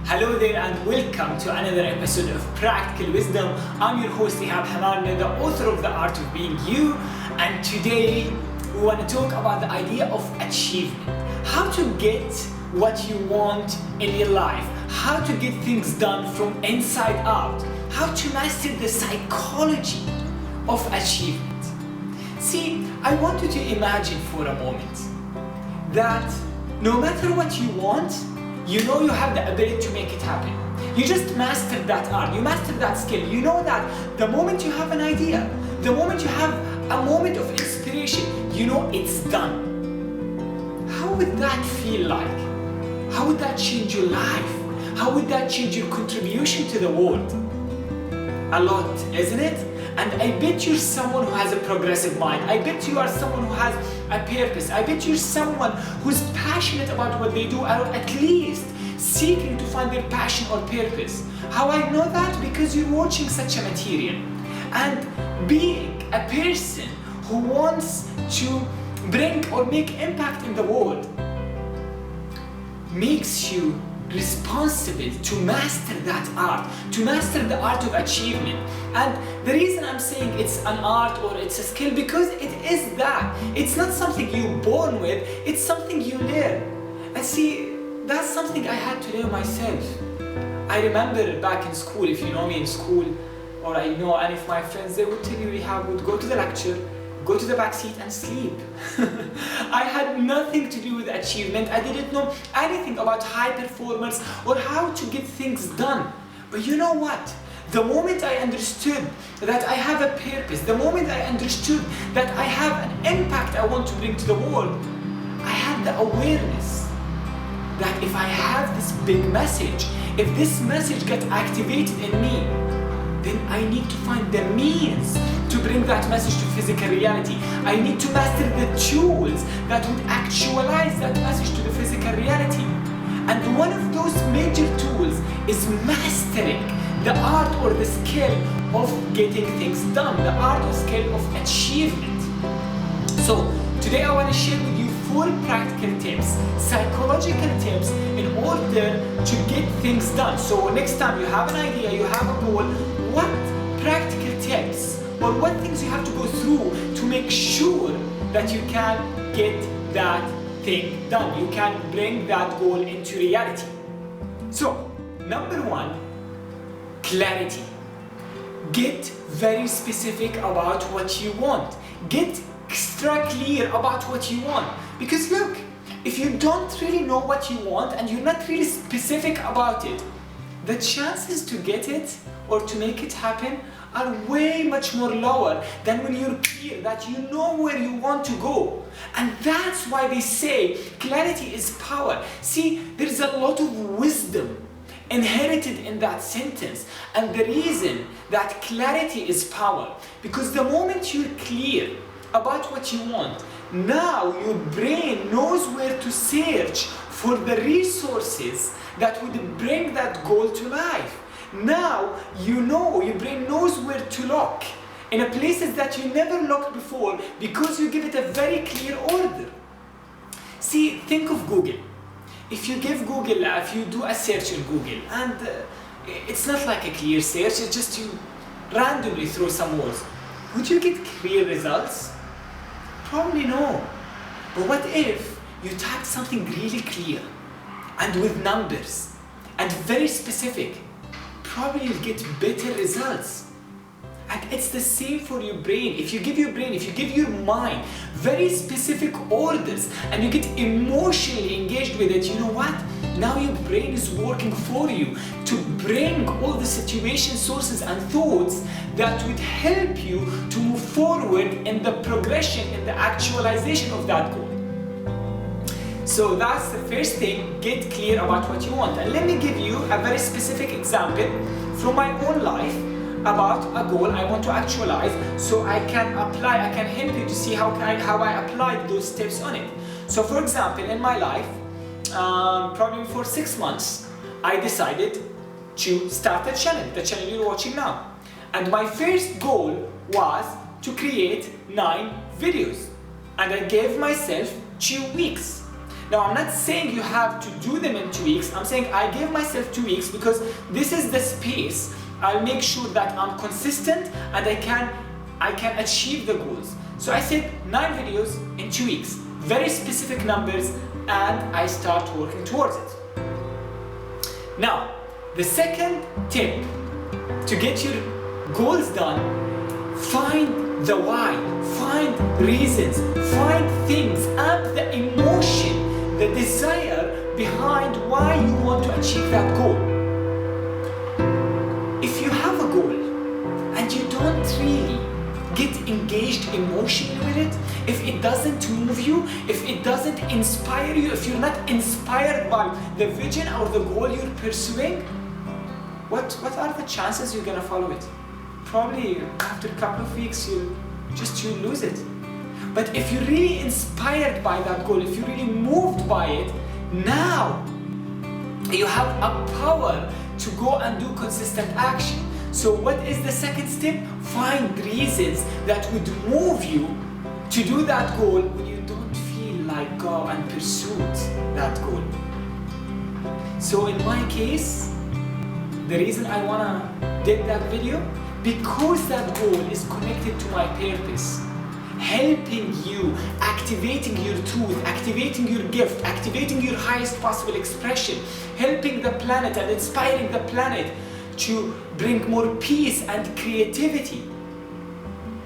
Hello there and welcome to another episode of Practical Wisdom. I'm your host Ihab Hamarna, the author of The Art of Being You, and today we want to talk about the idea of achievement. How to get what you want in your life, how to get things done from inside out, how to master the psychology of achievement. See, I want you to imagine for a moment that no matter what you want, you know you have the ability to make it happen. You just mastered that art, you mastered that skill. You know that the moment you have an idea, the moment you have a moment of inspiration, you know it's done. How would that feel like? How would that change your life? How would that change your contribution to the world? A lot, isn't it? And I bet you're someone who has a progressive mind. I bet you are someone who has a purpose. I bet you're someone who's passionate about what they do, or at least seeking to find their passion or purpose. How I know that? Because you're watching such a material. And being a person who wants to bring or make impact in the world makes you responsible to master that art, to master the art of achievement. And the reason I'm saying it's an art or it's a skill, because it is that. It's not something you're born with, it's something you learn. And see, that's something I had to learn myself. I remember back in school, if you know me in school, or I know any of my friends, they would tell you how I would go to the lecture, go to the back seat and sleep. I had nothing to do with achievement. I didn't know anything about high performance or how to get things done. But you know what? The moment I understood that I have a purpose, the moment I understood that I have an impact I want to bring to the world, I had the awareness that if I have this big message, if this message gets activated in me, then I need to find the means to bring that message to physical reality. I need to master the tools that would actualize that message to the physical reality. And one of those major tools is mastering the art or the skill of getting things done, the art or skill of achievement. So today I want to share with you 4 practical tips, psychological tips in order to get things done. So next time you have an idea, you have a goal, what practical tips or what things you have to go through to make sure that you can get that thing done, you can bring that goal into reality. So, number 1, clarity. Get very specific about what you want. Get extra clear about what you want. Because look, if you don't really know what you want and you're not really specific about it, the chances to get it or to make it happen are way much more lower than when you're clear that you know where you want to go. And that's why they say clarity is power. See, there's a lot of wisdom inherited in that sentence. And the reason that clarity is power, because the moment you're clear about what you want, now your brain knows where to search for the resources that would bring that goal to life. Now you know, your brain knows where to look in a places that you never looked before because you give it a very clear order. See, think of Google. If you give Google, if you do a search in Google, and it's not like a clear search, it's just you randomly throw some words, would you get clear results? Probably no. But what if you type something really clear and with numbers and very specific? Probably you'll get better results. And it's the same for your brain. If you give your brain, if you give your mind very specific orders and you get emotionally engaged with it, you know what? Now your brain is working for you to bring all the situation, sources and thoughts that would help you to move forward in the progression, in the actualization of that goal. So that's the first thing, get clear about what you want. And let me give you a very specific example from my own life about a goal I want to actualize, so I can apply, I can help you to see how I applied those steps on it. So for example, in my life, probably for 6 months, I decided to start a channel, the channel you're watching now. And my first goal was to create 9 videos. And I gave myself 2 weeks. Now, I'm not saying you have to do them in 2 weeks. I'm saying I give myself 2 weeks because this is the space. I'll make sure that I'm consistent and I can achieve the goals. So I said 9 videos in 2 weeks, very specific numbers, and I start working towards it. Now, the second tip to get your goals done, find the why, find reasons, find things, amp the emotion, the desire behind why you want to achieve that goal. If you have a goal and you don't really get engaged emotionally with it, if it doesn't move you, if it doesn't inspire you, if you're not inspired by the vision or the goal you're pursuing, what are the chances you're gonna follow it? Probably after a couple of weeks you'll lose it. But if you're really inspired by that goal, if you're really moved by it, now you have a power to go and do consistent action. So what is the second step? Find reasons that would move you to do that goal when you don't feel like go and pursue that goal. So in my case, the reason I wanna did that video, because that goal is connected to my purpose, helping you, activating your truth, activating your gift, activating your highest possible expression, helping the planet and inspiring the planet to bring more peace and creativity.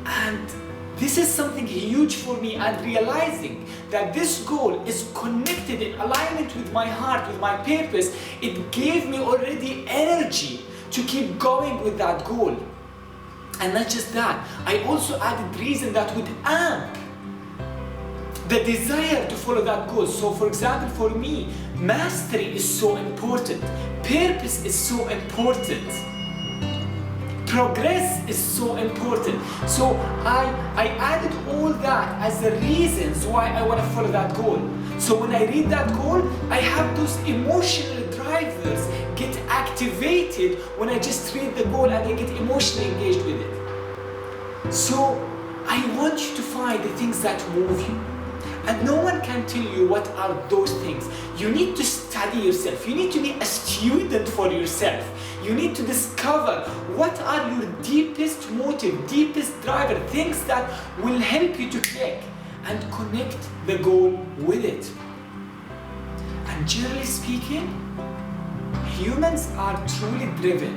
And this is something huge for me, and realizing that this goal is connected in alignment with my heart, with my purpose, it gave me already energy to keep going with that goal. And not just that, I also added reason that would amp the desire to follow that goal. So for example, for me, mastery is so important, purpose is so important, progress is so important. So I added all that as the reasons why I want to follow that goal. So when I read that goal, I have those emotional drivers get activated when I just read the goal and I get emotionally engaged with it. So I want you to find the things that move you. And no one can tell you what are those things. You need to study yourself. You need to be a student for yourself. You need to discover what are your deepest motive, deepest driver, things that will help you to click and connect the goal with it. And generally speaking, humans are truly driven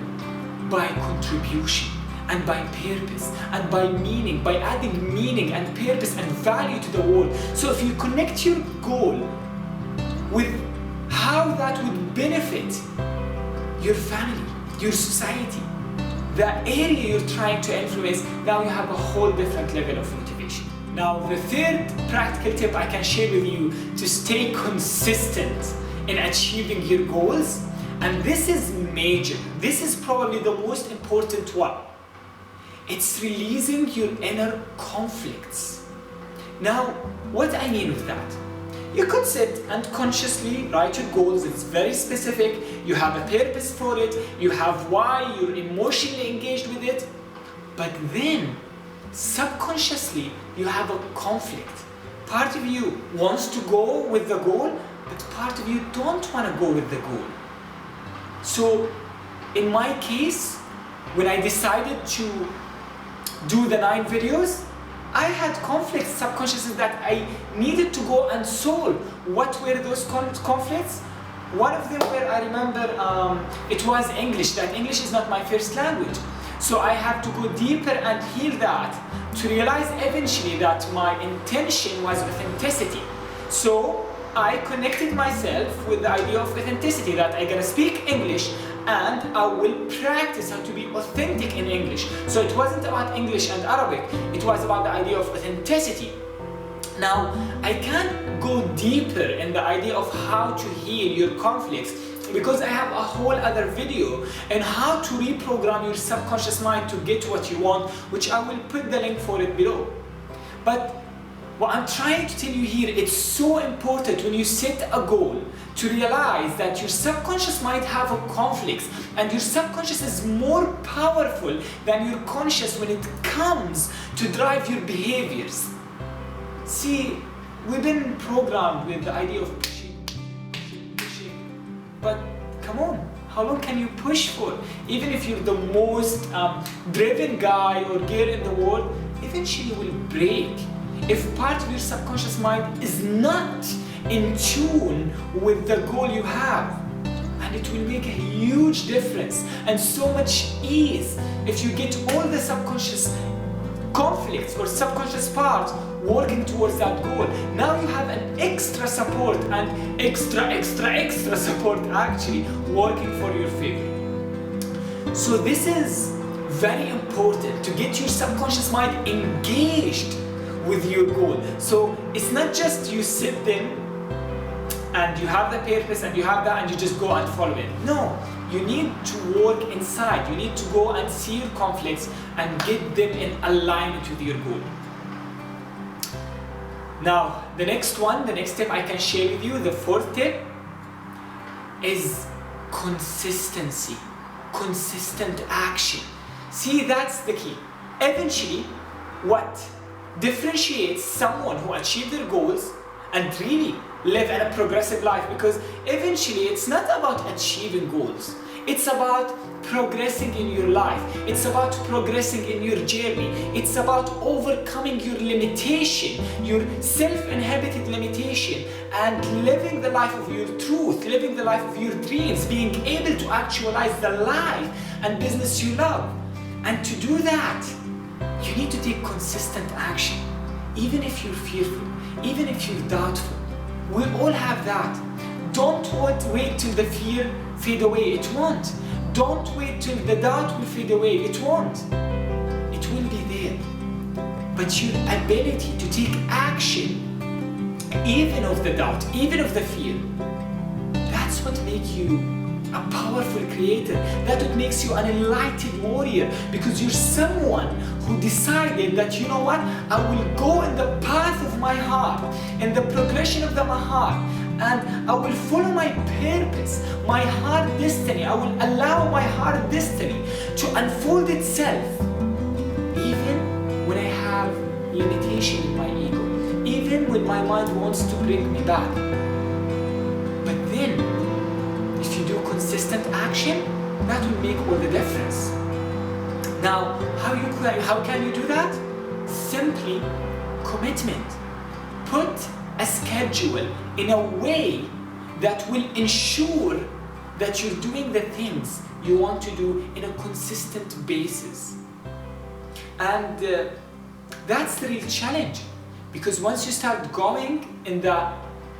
by contribution and by purpose and by meaning, by adding meaning and purpose and value to the world. So if you connect your goal with how that would benefit your family, your society, the area you're trying to influence, now you have a whole different level of motivation. Now the third practical tip I can share with you to stay consistent in achieving your goals, and this is major, this is probably the most important one. It's releasing your inner conflicts. Now, what I mean with that? You could sit and consciously write your goals, it's very specific, you have a purpose for it, you have why, you're emotionally engaged with it, but then, subconsciously, you have a conflict. Part of you wants to go with the goal, but part of you don't want to go with the goal. So, in my case, when I decided to do the 9 videos, I had conflicts subconsciously that I needed to go and solve. What were those conflicts? One of them where I remember it was English, that English is not my first language. So I had to go deeper and heal that to realize eventually that my intention was authenticity. So I connected myself with the idea of authenticity, that I'm gonna speak English and I will practice how to be authentic in English. So it wasn't about English and Arabic, it was about the idea of authenticity. Now, I can't go deeper in the idea of how to heal your conflicts because I have a whole other video on how to reprogram your subconscious mind to get what you want, which I will put the link for it below. But what I'm trying to tell you here, it's so important when you set a goal to realize that your subconscious might have a conflict, and your subconscious is more powerful than your conscious when it comes to drive your behaviors. See, we've been programmed with the idea of pushing, pushing. But come on, how long can you push for? Even if you're the most driven guy or girl in the world, eventually you will break. If part of your subconscious mind is not in tune with the goal you have, and it will make a huge difference and so much ease if you get all the subconscious conflicts or subconscious parts working towards that goal. Now you have an extra support and extra support actually working for your favor. So this is very important to get your subconscious mind engaged with your goal. So it's not just you sit there and you have the purpose and you have that and you just go and follow it. No, you need to work inside. You need to go and see your conflicts and get them in alignment with your goal. Now, the next tip I can share with you, the fourth tip, is consistency, consistent action. See, that's the key. Eventually, what differentiates someone who achieved their goals and really live in a progressive life, because eventually it's not about achieving goals, it's about progressing in your life, it's about progressing in your journey, it's about overcoming your limitation, your self-inhibited limitation, and living the life of your truth, living the life of your dreams, being able to actualize the life and business you love. And to do that, you need to take consistent action, even if you're fearful, even if you're doubtful. We all have that. Don't wait till the fear fade away. It won't. Don't wait till the doubt will fade away. It won't. It will be there. But your ability to take action, even of the doubt, even of the fear, that's what makes you a powerful creator. That's what makes you an enlightened warrior, because you're someone who decided that, you know what, I will go in the path of my heart, in the progression of my heart, and I will follow my purpose, my heart destiny. I will allow my heart destiny to unfold itself, even when I have limitation in my ego, even when my mind wants to bring me back. But then, if you do consistent action, that will make all the difference. Now, how can you do that? Simply commitment. Put a schedule in a way that will ensure that you're doing the things you want to do in a consistent basis. And that's the real challenge, because once you start going in the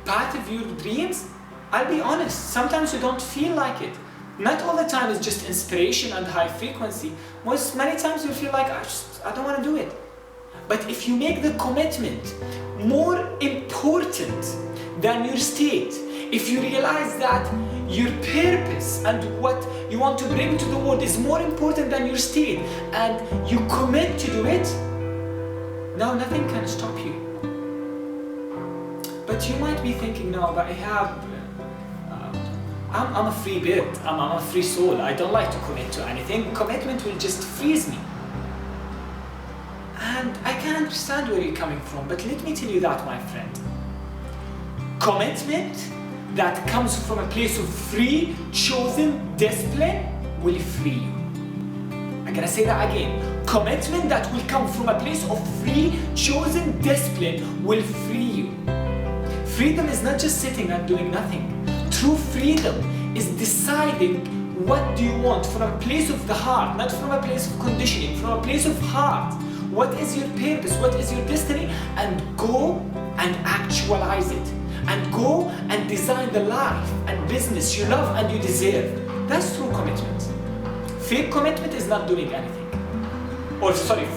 path of your dreams, I'll be honest, sometimes you don't feel like it. Not all the time it's just inspiration and high frequency. Many times you feel like, I don't want to do it. But if you make the commitment more important than your state, if you realize that your purpose and what you want to bring to the world is more important than your state, and you commit to do it, now nothing can stop you. But you might be thinking, no, but I'm a free bird, I'm a free soul, I don't like to commit to anything. Commitment will just freeze me. And I can understand where you're coming from, but let me tell you that, my friend. Commitment that comes from a place of free, chosen discipline will free you. I'm gonna say that again. Commitment that will come from a place of free, chosen discipline will free you. Freedom is not just sitting and doing nothing. True freedom is deciding what do you want from a place of the heart, not from a place of conditioning, from a place of heart. What is your purpose? What is your destiny? And go and actualize it. And go and design the life and business you love and you deserve. That's true commitment. Fake commitment is not doing anything.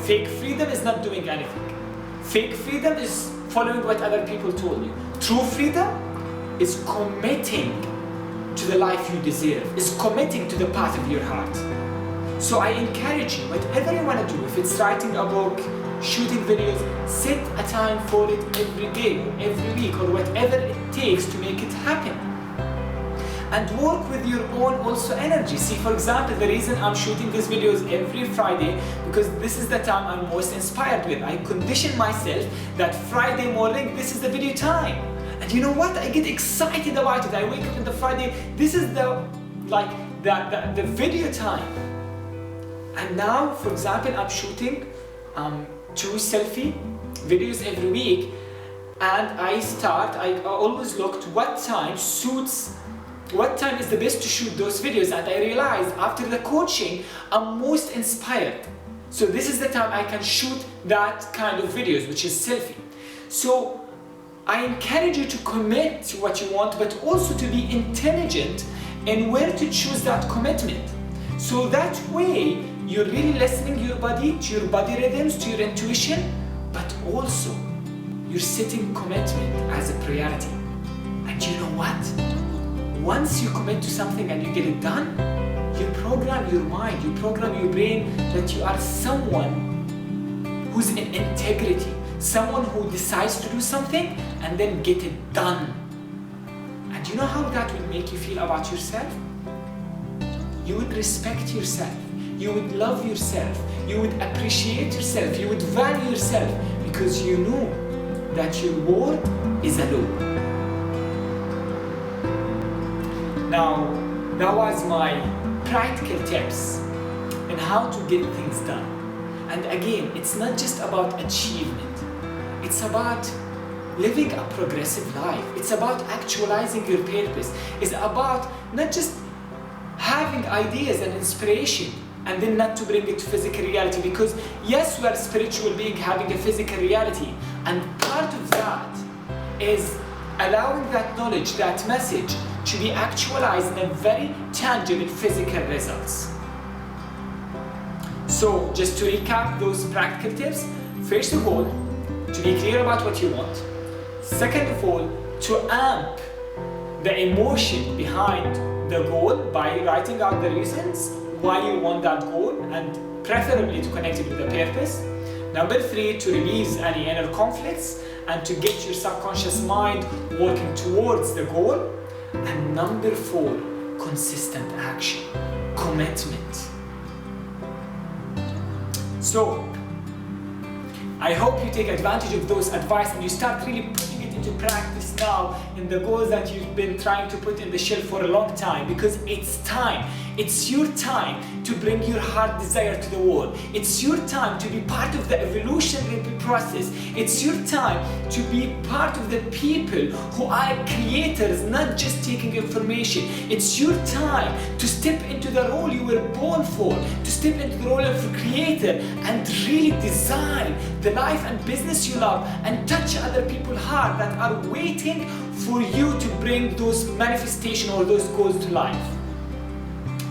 Fake freedom is not doing anything. Fake freedom is following what other people told you. True freedom is committing to the life you deserve, is committing to the path of your heart. So I encourage you, whatever you want to do, if it's writing a book, shooting videos, set a time for it every day, every week, or whatever it takes to make it happen. and work with your own also energy. See, for example, the reason I'm shooting these videos every Friday, because this is the time I'm most inspired with. I condition myself that Friday morning, this is the video time. And you know what? I get excited about it. I wake up on the Friday, this is the video time. And now, for example, I'm shooting 2 selfie videos every week, and I always looked what time is the best to shoot those videos, and I realized after the coaching I'm most inspired. So this is the time I can shoot that kind of videos, which is selfie. So I encourage you to commit to what you want, but also to be intelligent in where to choose that commitment. So that way you're really listening to your body rhythms, to your intuition, but also you're setting commitment as a priority. And you know what? Once you commit to something and you get it done, you program your mind, you program your brain that you are someone who's in integrity, someone who decides to do something and then get it done. And you know how that will make you feel about yourself? You would respect yourself, you would love yourself, you would appreciate yourself, you would value yourself, because you know that your word is a law. Now, that was my practical tips on how to get things done. And again, it's not just about achievement. It's about living a progressive life. It's about actualizing your purpose. It's about not just having ideas and inspiration and then not to bring it to physical reality, because yes, we are a spiritual being having a physical reality, and part of that is allowing that knowledge, that message, to be actualized in a very tangible physical results. So just to recap those practical tips, first of all, to be clear about what you want. Second of all, to amp the emotion behind the goal by writing out the reasons why you want that goal, and preferably to connect it with the purpose. Number 3, to release any inner conflicts and to get your subconscious mind working towards the goal. And number 4, consistent action, commitment. So, I hope you take advantage of those advice and you start really putting it into practice now in the goals that you've been trying to put in the shelf for a long time, because it's time. It's your time to bring your heart desire to the world. It's your time to be part of the evolutionary process. It's your time to be part of the people who are creators, not just taking information. It's your time to step into the role you were born for, to step into the role of a creator and really design the life and business you love and touch other people's heart that are waiting for you to bring those manifestations or those goals to life.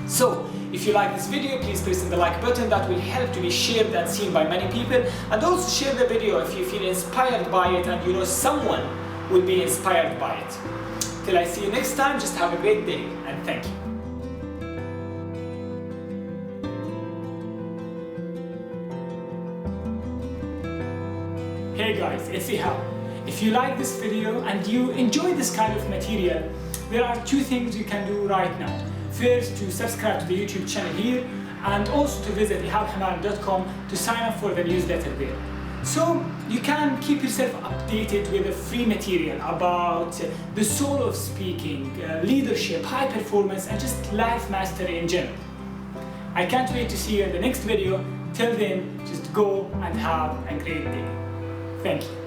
So, if you like this video, please press the like button. That will help to be shared and seen by many people. And also share the video if you feel inspired by it and you know someone will be inspired by it. Till I see you next time, just have a great day and thank you. Hey guys, it's Ihab. If you like this video and you enjoy this kind of material, there are 2 things you can do right now. First, to subscribe to the YouTube channel here, and also to visit ihabhamam.com to sign up for the newsletter there. So you can keep yourself updated with the free material about the soul of speaking, leadership, high performance, and just life mastery in general. I can't wait to see you in the next video. Till then, just go and have a great day. Thank you.